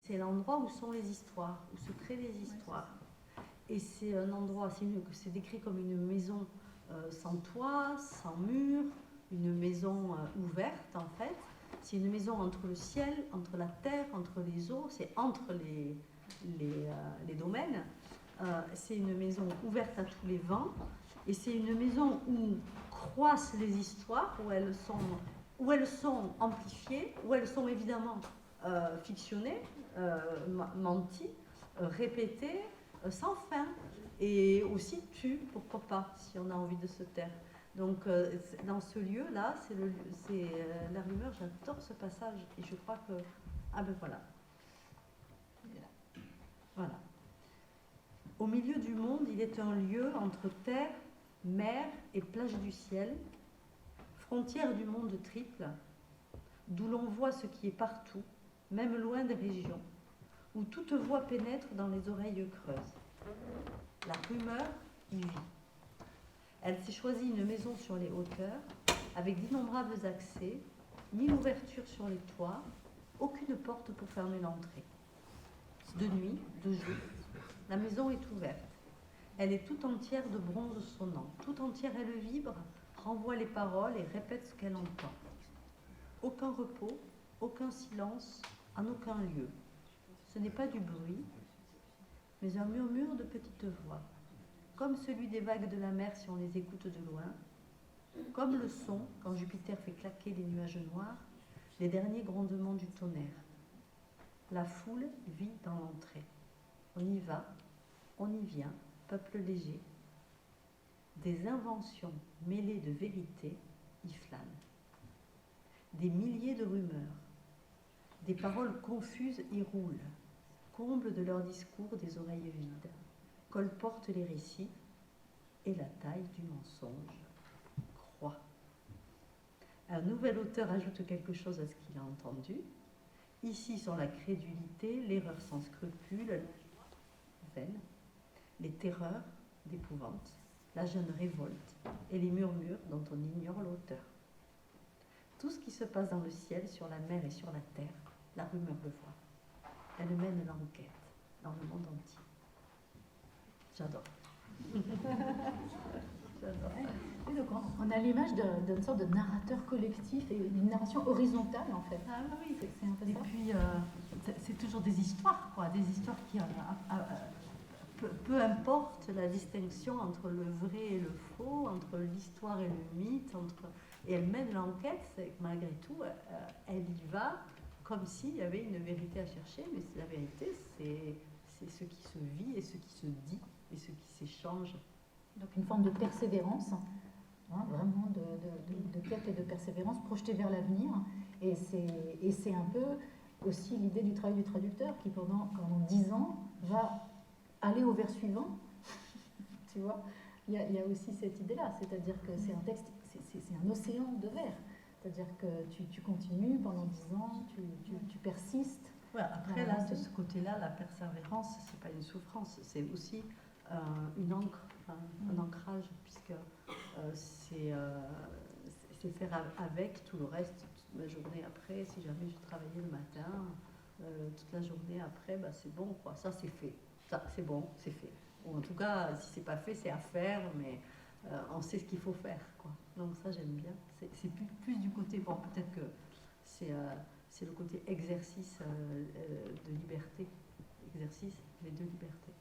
C'est l'endroit où sont les histoires, où se créent les histoires. Et c'est un endroit, c'est décrit comme une maison sans toit, sans mur, une maison ouverte en fait. C'est une maison entre le ciel, entre la terre, entre les eaux, c'est entre les domaines. C'est une maison ouverte à tous les vents. Et c'est une maison où croissent les histoires, où elles sont amplifiées, où elles sont évidemment fictionnées, menties, répétées, sans fin. Et aussi tues, pourquoi pas, si on a envie de se taire. Donc, dans ce lieu-là, c'est La Rumeur, j'adore ce passage. Et je crois que... Ah ben voilà. Voilà. Au milieu du monde, il est un lieu entre terre, mer et plage du ciel, frontière du monde triple, d'où l'on voit ce qui est partout, même loin des régions, où toute voix pénètre dans les oreilles creuses. La rumeur y vit. Elle s'est choisie une maison sur les hauteurs, avec d'innombrables accès, 1000 ouvertures sur les toits, aucune porte pour fermer l'entrée. De nuit, de jour, la maison est ouverte. Elle est tout entière de bronze sonnant. Tout entière, elle vibre, renvoie les paroles et répète ce qu'elle entend. Aucun repos, aucun silence, en aucun lieu. Ce n'est pas du bruit, mais un murmure de petites voix, comme celui des vagues de la mer si on les écoute de loin, comme le son, quand Jupiter fait claquer les nuages noirs, les derniers grondements du tonnerre. La foule vit dans l'entrée. On y va, on y vient, peuple léger. Des inventions mêlées de vérité y flânent. Des milliers de rumeurs, des paroles confuses y roulent, comblent de leur discours des oreilles vides, colportent les récits, et la taille du mensonge croît. Un nouvel auteur ajoute quelque chose à ce qu'il a entendu. Ici sont la crédulité, l'erreur sans scrupule, la joie vaine, les terreurs d'épouvante, la jeune révolte et les murmures dont on ignore l'auteur. Tout ce qui se passe dans le ciel, sur la mer et sur la terre, la rumeur le voit. Elle mène l'enquête dans le monde entier. J'adore. J'adore. Et donc on a l'image d'une sorte de narrateur collectif et d'une narration horizontale en fait. Ah oui, c'est un peu et ça. puis c'est toujours des histoires, quoi, des histoires qui peu importe la distinction entre le vrai et le faux, entre l'histoire et le mythe, et elle mène l'enquête, c'est que malgré tout, elle y va comme s'il y avait une vérité à chercher, mais la vérité, c'est ce qui se vit et ce qui se dit et ce qui s'échange. Donc une forme de persévérance, hein, vraiment de quête et de persévérance projetée vers l'avenir. Et c'est un peu aussi l'idée du travail du traducteur qui pendant 10 ans va aller au vers suivant. Tu vois, il y a aussi cette idée-là, c'est-à-dire que c'est un texte, c'est un océan de vers. C'est-à-dire que tu continues pendant 10 ans, tu persistes. Ouais, après, là, de ce côté-là, la persévérance, c'est pas une souffrance, c'est aussi une encre, un ancrage, puisque c'est faire avec tout le reste, toute la journée après. Si jamais je travaillais le matin, toute la journée après, bah, c'est bon, quoi. Ça, c'est fait. Ça, c'est bon, c'est fait. Ou en tout cas, si c'est pas fait, c'est à faire, mais on sait ce qu'il faut faire, quoi. Donc ça, j'aime bien. C'est plus du côté, bon, peut-être que c'est le côté exercice de liberté, exercice, mais de liberté.